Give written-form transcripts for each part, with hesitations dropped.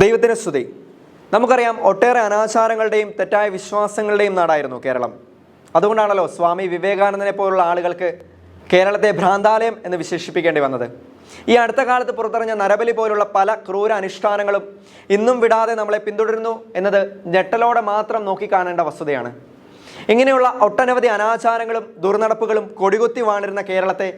ദൈവത്തിന് സ്തുതി. നമുക്കറിയാം, ഒട്ടേറെ അനാചാരങ്ങളുടെയും തെറ്റായ വിശ്വാസങ്ങളുടെയും നാടായിരുന്നു കേരളം. അതുകൊണ്ടാണല്ലോ സ്വാമി വിവേകാനന്ദനെ പോലുള്ള ആളുകൾക്ക് കേരളത്തെ ഭ്രാന്താലയം എന്ന് വിശേഷിപ്പിക്കേണ്ടി വന്നത്. ഈ അടുത്ത കാലത്ത് പുറത്തിറങ്ങിയ നരബലി പോലുള്ള പല ക്രൂര അനുഷ്ഠാനങ്ങളും ഇന്നും വിടാതെ നമ്മളെ പിന്തുടരുന്നു എന്നത് ഞെട്ടലോടെ മാത്രം നോക്കിക്കാണേണ്ട വസ്തുതയാണ്. ഇങ്ങനെയുള്ള ഒട്ടനവധി അനാചാരങ്ങളും ദുർനടപ്പുകളും കൊടികുത്തി വാണിരുന്ന കേരളത്തെ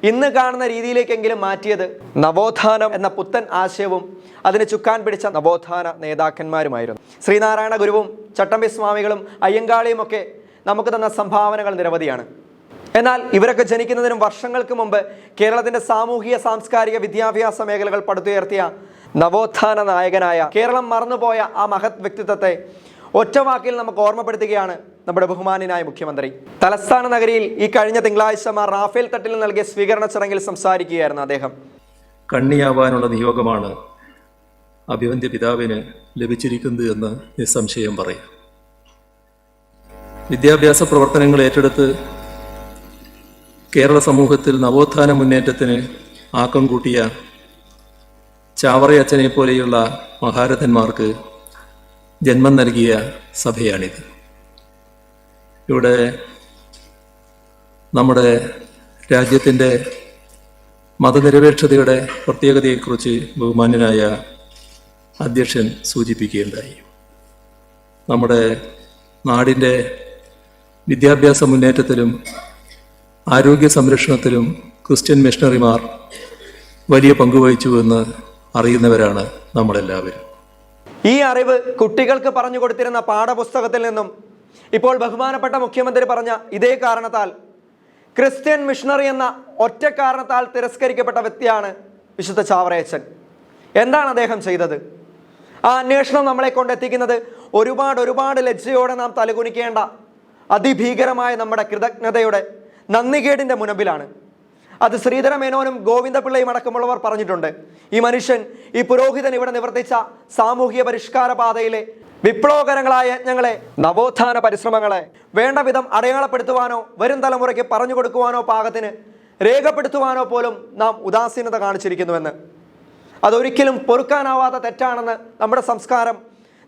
ഇന്ന് കാണുന്ന രീതിയിലേക്കെങ്കിലും മാറ്റിയത് നവോത്ഥാനം എന്ന പുത്തൻ ആശയവും അതിന് ചുക്കാൻ പിടിച്ച നവോത്ഥാന നേതാക്കന്മാരുമായിരുന്നു. ശ്രീനാരായണ ഗുരുവും ചട്ടമ്പി സ്വാമികളും അയ്യങ്കാളിയും ഒക്കെ നമുക്ക് തന്ന സംഭാവനകൾ നിരവധിയാണ്. എന്നാൽ ഇവരൊക്കെ ജനിക്കുന്നതിനും വർഷങ്ങൾക്ക് മുമ്പ് കേരളത്തിൻ്റെ സാമൂഹിക സാംസ്കാരിക വിദ്യാഭ്യാസ മേഖലകൾ പടുത്തുയർത്തിയ നവോത്ഥാന നായകനായ കേരളം മറന്നുപോയ ആ മഹത് വ്യക്തിത്വത്തെ ഒറ്റവാക്കിൽ നമുക്ക് ഓർമ്മപ്പെടുത്തുകയാണ് നമ്മുടെ ബഹുമാന്യനായ മുഖ്യമന്ത്രി. തലസ്ഥാന നഗരിയിൽ ഈ കഴിഞ്ഞ തിങ്കളാഴ്ച മാർ റാഫേൽ തട്ടിൽ നൽകിയ സ്വീകരണ ചടങ്ങിൽ സംസാരിക്കുകയായിരുന്നു അദ്ദേഹം. കണ്ണിയാവാനുള്ള നിയോഗമാണ് അഭിവന്ദ്യ പിതാവിന് ലഭിച്ചിരിക്കുന്നത് എന്ന് നിസ്സംശയം പറയാം. വിദ്യാഭ്യാസ പ്രവർത്തനങ്ങൾ ഏറ്റെടുത്ത് കേരള സമൂഹത്തിൽ നവോത്ഥാന മുന്നേറ്റത്തിന് ആക്കം കൂട്ടിയ ചാവറയച്ചനെ പോലെയുള്ള മഹാരഥന്മാർക്ക് ജന്മം നൽകിയ സഭയാണിത്. ഇവിടെ നമ്മുടെ രാജ്യത്തിൻ്റെ മതനിരപേക്ഷതയുടെ പ്രത്യേകതയെക്കുറിച്ച് ബഹുമാന്യനായ അധ്യക്ഷൻ സൂചിപ്പിക്കുകയുണ്ടായി. നമ്മുടെ നാടിൻ്റെ വിദ്യാഭ്യാസ മുന്നേറ്റത്തിലും ആരോഗ്യ സംരക്ഷണത്തിലും ക്രിസ്ത്യൻ മിഷണറിമാർ വലിയ പങ്കുവഹിച്ചുവെന്ന് അറിയുന്നവരാണ് നമ്മളെല്ലാവരും. ഈ അറിവ് കുട്ടികൾക്ക് പറഞ്ഞു കൊടുത്തിരുന്ന പാഠപുസ്തകത്തിൽ നിന്നും ഇപ്പോൾ ബഹുമാനപ്പെട്ട മുഖ്യമന്ത്രി പറഞ്ഞ ഇതേ കാരണത്താൽ, ക്രിസ്ത്യൻ മിഷണറി എന്ന ഒറ്റ കാരണത്താൽ തിരസ്കരിക്കപ്പെട്ട വ്യക്തിയാണ് വിശുദ്ധ ചാവറയച്ചൻ. എന്താണ് അദ്ദേഹം ചെയ്തത്? ആ അന്വേഷണം നമ്മളെ കൊണ്ടെത്തിക്കുന്നത് ഒരുപാട് ലജ്ജയോടെ നാം തലകുനിക്കേണ്ട അതിഭീകരമായ നമ്മുടെ കൃതജ്ഞതയുടെ നന്ദികേടിൻ്റെ മുനമ്പിലാണ്. അത് ശ്രീധര മേനോനും ഗോവിന്ദപിള്ളയും അടക്കമുള്ളവർ പറഞ്ഞിട്ടുണ്ട്. ഈ മനുഷ്യൻ, ഈ പുരോഹിതൻ ഇവിടെ നിവർത്തിച്ച സാമൂഹിക പരിഷ്കാര പാതയിലെ വിപ്ലവകരങ്ങളായ യജ്ഞങ്ങളെ, നവോത്ഥാന പരിശ്രമങ്ങളെ വേണ്ട വിധം അടയാളപ്പെടുത്തുവാനോ വരും തലമുറയ്ക്ക് പറഞ്ഞു കൊടുക്കുവാനോ പാകത്തിന് രേഖപ്പെടുത്തുവാനോ പോലും നാം ഉദാസീനത കാണിച്ചിരിക്കുന്നുവെന്ന്. അതൊരിക്കലും പൊറുക്കാനാവാത്ത തെറ്റാണെന്ന് നമ്മുടെ സംസ്കാരം,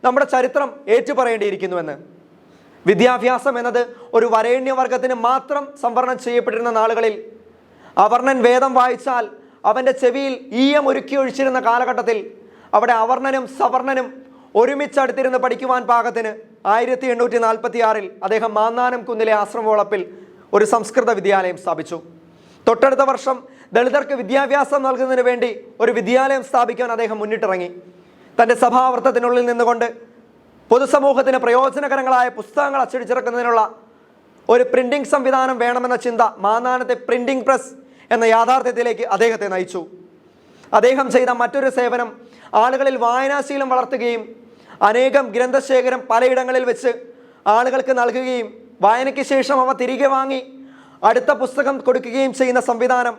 നമ്മുടെ ചരിത്രം ഏറ്റുപറയേണ്ടിയിരിക്കുന്നുവെന്ന്. വിദ്യാഭ്യാസം എന്നത് ഒരു വരേണ്യവർഗത്തിന് മാത്രം സംവരണം ചെയ്യപ്പെട്ടിരുന്ന നാളുകളിൽ അവർണൻ വേദം വായിച്ചാൽ അവൻ്റെ ചെവിയിൽ ഈയം ഒരുക്കി ഒഴിച്ചിരുന്ന കാലഘട്ടത്തിൽ അവിടെ അവർണനും സവർണനും ഒരുമിച്ചടുത്തിരുന്ന് പഠിക്കുവാൻ പാകത്തിന് 1846 അദ്ദേഹം മാന്നാനം കുന്നിലെ ആശ്രമവളപ്പിൽ ഒരു സംസ്കൃത വിദ്യാലയം സ്ഥാപിച്ചു. തൊട്ടടുത്ത വർഷം ദളിതർക്ക് വിദ്യാഭ്യാസം നൽകുന്നതിന് വേണ്ടി ഒരു വിദ്യാലയം സ്ഥാപിക്കാൻ അദ്ദേഹം മുന്നിട്ടിറങ്ങി. തൻ്റെ സഭാവൃത്തത്തിനുള്ളിൽ നിന്നുകൊണ്ട് പൊതുസമൂഹത്തിന് പ്രയോജനകരങ്ങളായ പുസ്തകങ്ങൾ അച്ചടിച്ചിറക്കുന്നതിനുള്ള ഒരു പ്രിന്റിംഗ് സംവിധാനം വേണമെന്ന ചിന്ത മാന്നാനത്തെ പ്രിന്റിംഗ് പ്രസ് എന്ന യാഥാർത്ഥ്യത്തിലേക്ക് അദ്ദേഹത്തെ നയിച്ചു. അദ്ദേഹം ചെയ്ത മറ്റൊരു സേവനം ആളുകളിൽ വായനാശീലം വളർത്തുകയും അനേകം ഗ്രന്ഥശേഖരം പലയിടങ്ങളിൽ വെച്ച് ആളുകൾക്ക് നൽകുകയും വായനയ്ക്ക് ശേഷം അവ തിരികെ വാങ്ങി അടുത്ത പുസ്തകം കൊടുക്കുകയും ചെയ്യുന്ന സംവിധാനം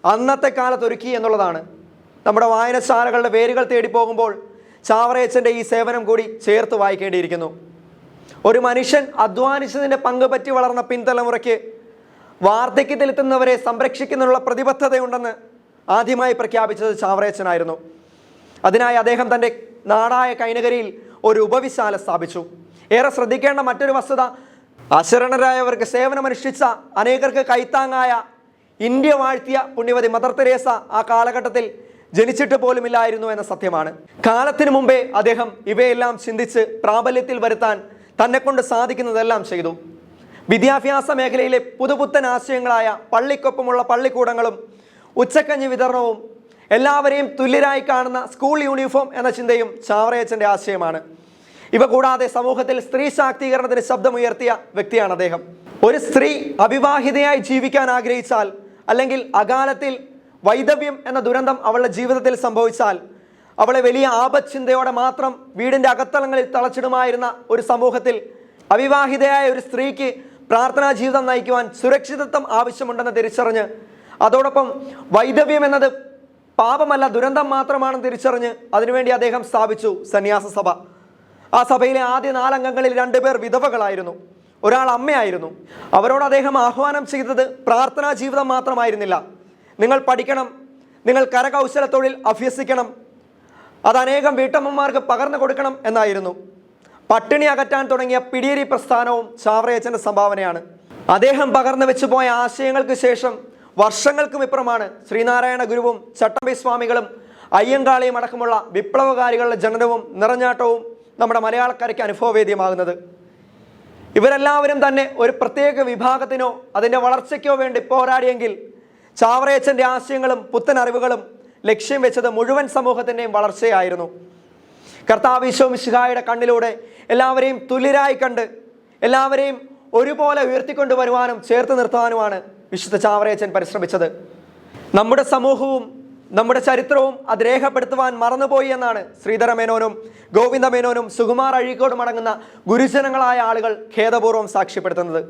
അന്നത്തെ കാലത്ത് ഒരുക്കി എന്നുള്ളതാണ്. നമ്മുടെ വായനശാലകളുടെ വേരുകൾ തേടി പോകുമ്പോൾ ചാവറയച്ചൻ്റെ ഈ സേവനം കൂടി ചേർത്ത് വായിക്കേണ്ടിയിരിക്കുന്നു. ഒരു മനുഷ്യൻ അധ്വാനിച്ചതിൻ്റെ പങ്ക് പറ്റി വളർന്ന പിൻതലമുറയ്ക്ക് വാർദ്ധക്യത്തിലെത്തുന്നവരെ സംരക്ഷിക്കുന്നതിനുള്ള പ്രതിബദ്ധതയുണ്ടെന്ന് ആദ്യമായി പ്രഖ്യാപിച്ചത് ചാവറയച്ചനായിരുന്നു. അതിനായി അദ്ദേഹം തൻ്റെ നാടായ കൈനകരിയിൽ ഒരു ഉപവിശാല സ്ഥാപിച്ചു. ഏറെ ശ്രദ്ധിക്കേണ്ട മറ്റൊരു വസ്തുത, അശരണരായവർക്ക് സേവനമനുഷ്ഠിച്ച അനേകർക്ക് കൈത്താങ്ങായ ഇന്ത്യ വാഴ്ത്തിയ പുണ്യവതി മദർ തെരേസ ആ കാലഘട്ടത്തിൽ ജനിച്ചിട്ട് പോലുമില്ലായിരുന്നു എന്ന സത്യമാണ്. കാലത്തിനു മുമ്പേ അദ്ദേഹം ഇവയെല്ലാം ചിന്തിച്ച് പ്രാബല്യത്തിൽ വരുത്താൻ തന്നെക്കൊണ്ട് സാധിക്കുന്നതെല്ലാം ചെയ്തു. വിദ്യാഭ്യാസ മേഖലയിലെ പുതുപുത്തൻ ആശയങ്ങളായ പള്ളിക്കൊപ്പമുള്ള പള്ളിക്കൂടങ്ങളും ഉച്ചക്കഞ്ഞി വിതരണവും എല്ലാവരെയും തുല്യരായി കാണുന്ന സ്കൂൾ യൂണിഫോം എന്ന ചിന്തയും ചാവറയച്ചൻ്റെ ആശയമാണ്. ഇവ കൂടാതെ സമൂഹത്തിൽ സ്ത്രീ ശാക്തീകരണത്തിന് ശബ്ദമുയർത്തിയ വ്യക്തിയാണ് അദ്ദേഹം. ഒരു സ്ത്രീ അവിവാഹിതയായി ജീവിക്കാൻ ആഗ്രഹിച്ചാൽ, അല്ലെങ്കിൽ അകാലത്തിൽ വൈധവ്യം എന്ന ദുരന്തം അവളുടെ ജീവിതത്തിൽ സംഭവിച്ചാൽ അവളെ വലിയ ആപത്ചിന്തയോടെ മാത്രം വീടിൻ്റെ അകത്തളങ്ങളിൽ തളച്ചിടുമായിരുന്ന ഒരു സമൂഹത്തിൽ അവിവാഹിതയായ ഒരു സ്ത്രീക്ക് പ്രാർത്ഥനാ ജീവിതം നയിക്കുവാൻ സുരക്ഷിതത്വം ആവശ്യമുണ്ടെന്ന് തിരിച്ചറിഞ്ഞ്, അതോടൊപ്പം വൈധവ്യം എന്നത് പാപമല്ല ദുരന്തം മാത്രമാണെന്ന് തിരിച്ചറിഞ്ഞ് അതിനുവേണ്ടി അദ്ദേഹം സ്ഥാപിച്ചു സന്യാസ സഭ. ആ സഭയിലെ ആദ്യ 4 അംഗങ്ങളിൽ 2 പേർ വിധവകളായിരുന്നു, ഒരാൾ അമ്മയായിരുന്നു. അവരോട് അദ്ദേഹം ആഹ്വാനം ചെയ്തത് പ്രാർത്ഥനാ ജീവിതം മാത്രമായിരുന്നില്ല. നിങ്ങൾ പഠിക്കണം, നിങ്ങൾ കരകൗശല തൊഴിൽ അഭ്യസിക്കണം, അത് അനേകം വീട്ടമ്മമാർക്ക് പകർന്നു കൊടുക്കണം എന്നായിരുന്നു. പട്ടിണി അകറ്റാൻ തുടങ്ങിയ പിടിയേരി പ്രസ്ഥാനവും ചാവറയച്ചൻ്റെ സംഭാവനയാണ്. അദ്ദേഹം പകർന്നു വെച്ചു പോയ ആശയങ്ങൾക്ക് ശേഷം വർഷങ്ങൾക്കും ഇപ്പുറമാണ് ശ്രീനാരായണ ഗുരുവും ചട്ടമ്പി സ്വാമികളും അയ്യങ്കാളിയും അടക്കമുള്ള വിപ്ലവകാരികളുടെ ജനനവും നിറഞ്ഞാട്ടവും നമ്മുടെ മലയാളക്കരയ്ക്ക് അനുഭവവേദ്യമാകുന്നത്. ഇവരെല്ലാവരും തന്നെ ഒരു പ്രത്യേക വിഭാഗത്തിനോ അതിൻ്റെ വളർച്ചയ്ക്കോ വേണ്ടി പോരാടിയെങ്കിൽ ചാവറയച്ചൻ്റെ ആശയങ്ങളും പുത്തൻ അറിവുകളും ലക്ഷ്യം വെച്ചത് മുഴുവൻ സമൂഹത്തിൻ്റെയും വളർച്ചയായിരുന്നു. കർത്താവ് ഈശോ മിശിഹായുടെ കണ്ണിലൂടെ എല്ലാവരെയും തുല്യരായി കണ്ട് എല്ലാവരെയും ഒരുപോലെ ഉയർത്തിക്കൊണ്ടുവരുവാനും ചേർത്ത് നിർത്താനുമാണ് വിശുദ്ധ ചാവറയച്ചൻ പരിശ്രമിച്ചത്. നമ്മുടെ സമൂഹവും നമ്മുടെ ചരിത്രവും അത് രേഖപ്പെടുത്തുവാൻ മറന്നുപോയി എന്നാണ് ശ്രീധര മേനോനും ഗോവിന്ദ മേനോനും സുകുമാർ അഴീക്കോടും അടങ്ങുന്ന ഗുരുജനങ്ങളായ ആളുകൾ ഖേദപൂർവ്വം സാക്ഷ്യപ്പെടുത്തുന്നത്.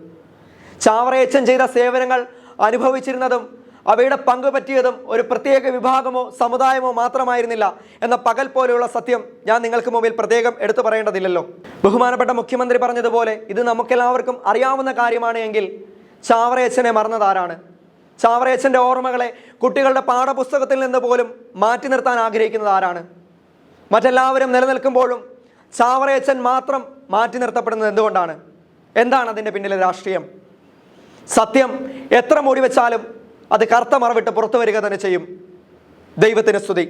ചാവറയച്ചൻ ചെയ്ത സേവനങ്ങൾ അനുഭവിച്ചിരുന്നതും അവയുടെ പങ്കുപറ്റിയതും ഒരു പ്രത്യേക വിഭാഗമോ സമുദായമോ മാത്രമായിരുന്നില്ല എന്ന പകൽ പോലെയുള്ള സത്യം ഞാൻ നിങ്ങൾക്ക് മുമ്പിൽ പ്രത്യേകം എടുത്തു പറയേണ്ടതില്ലല്ലോ. ബഹുമാനപ്പെട്ട മുഖ്യമന്ത്രി പറഞ്ഞതുപോലെ ഇത് നമുക്കെല്ലാവർക്കും അറിയാവുന്ന കാര്യമാണ് എങ്കിൽ ചാവറയച്ചനെ മറന്നതാരാണ്? ചാവറയച്ചൻ്റെ ഓർമ്മകളെ കുട്ടികളുടെ പാഠപുസ്തകത്തിൽ നിന്ന് പോലും മാറ്റി നിർത്താൻ ആഗ്രഹിക്കുന്നത് ആരാണ്? മറ്റെല്ലാവരും നിലനിൽക്കുമ്പോഴും ചാവറയച്ചൻ മാത്രം മാറ്റി നിർത്തപ്പെടുന്നത് എന്തുകൊണ്ടാണ്? എന്താണ് അതിൻ്റെ പിന്നിലെ രാഷ്ട്രീയം? സത്യം എത്ര മൂടി വെച്ചാലും അത് കറുത്ത മറവിട്ട് പുറത്തു വരിക തന്നെ ചെയ്യും. ദൈവത്തിന് സ്തുതി.